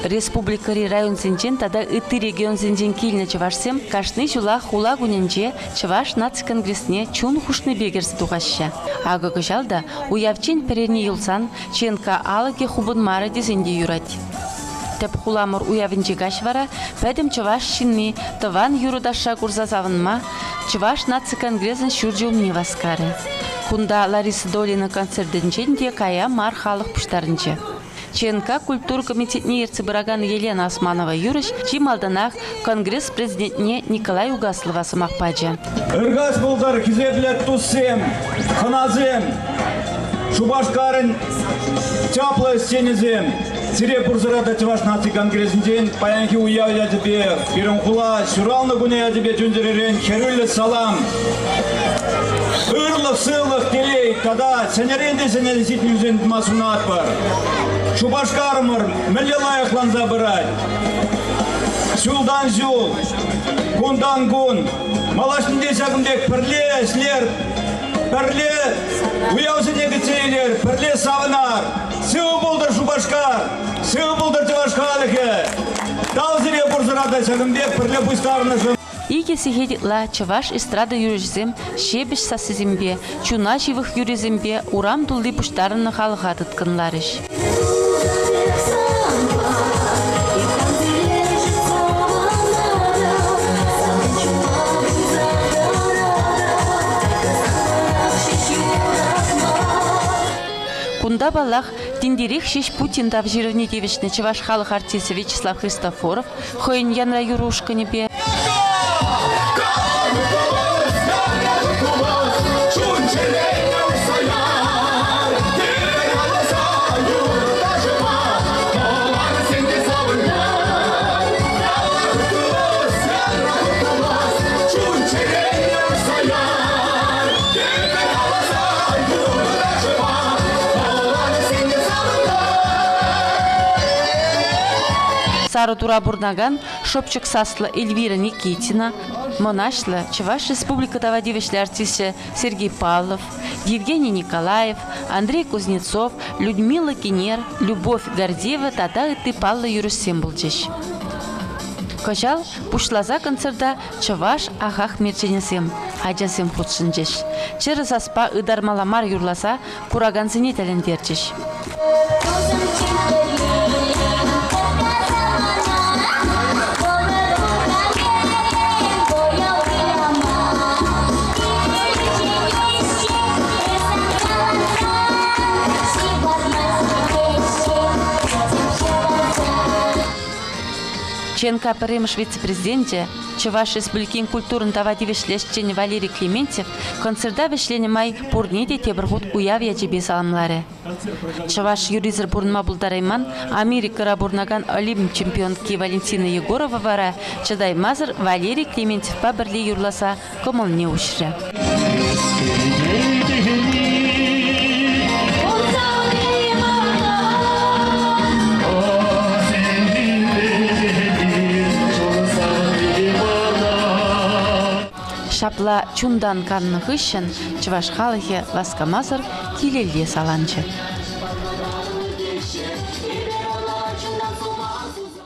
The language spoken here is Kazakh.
республикари район зинжен тада ыты регион зинжен килне чывашсем кашны жула хула гуненже чываш нац конгрессне чун хушны бегерс тугаща. Ага гыжалда уявчен перени юлсан ченка алыке хубын мары дезенде юрать. Теп хуламыр уявинче гашвара пәдім чываш шинни тыван юрудаша курзазавынма чываш нац конгрессен шуржи умни васкары. Кунда Лариса Долина концертденченде кая мар халық пуштарынче. ЧНК культура комитетне ерцебыраган Елена Османова юрыш чималданах конгресс президентне Николай Угаслова самақпаджа. Ыргас болдар кизеблет туссем, ханазем, шубашкарын чаплы стенезем. Сире бурзарада чываш наци конгрессінден паянки уяв я тебе, пирымхула, сюралны гуне я тебе тюндеререн, херулі салам. Ырлық, сылық, келей, тада сенеренде сенересит мүзен масунат бар. Шубашкармыр, мүлі лайықланза бұрай. Сюлдан зюл, гундан гун, малашнынде сәкімдек пірле слер, пірле уяусынегі цейлер, пірле савынар. Сығы болдыр Шубашкар, сығы болдыр Чывашкалығы. Талзыре бұрзырада сәкімдек пірле бұйстарыны жын. Иге сихедитла чываш эстрада юризем, шебеш сасызембе, чуна живых юризембе, урам дулли пуштарыны халыға тұткынларыш. Кунда балах тиндирих шиш Путин дав жировнитевичный чываш халық артисі Вячеслав Христофоров, хойн янра юрушка небе. Сару тура бурнаган шопчик сасла Эльвира Никитина, монашла Чуваш республика тавадивишли артисты Сергей Павлов, Евгений Николаев, Андрей Кузнецов, Людмила Кинер, Любовь Гордеева, тада и ты Павла Юрусем булчиш. Кожал пушлаза концерта Чуваш ахах мерченесем, аджасем худшинчиш. Через аспа ыдармаламар юрласа кураганцыне тәлендерчиш. ЧНК Перемыш вице-президенте Чуваш республикин культурын тавадивишлешчен Валерий Клементьев концерта вишлене май пурнеде тебірғут уяв яджебе саламлары. Чуваш юризер бурнма булдарайман Америкара бурнаган олимп чемпионки Валентина Егорова вара чадай мазыр Валерий Клементьев па бірле юрласа комылне ушры. Шапла чундан канны хыщен Чуваш халыхе ласкамазыр килелле саланчы.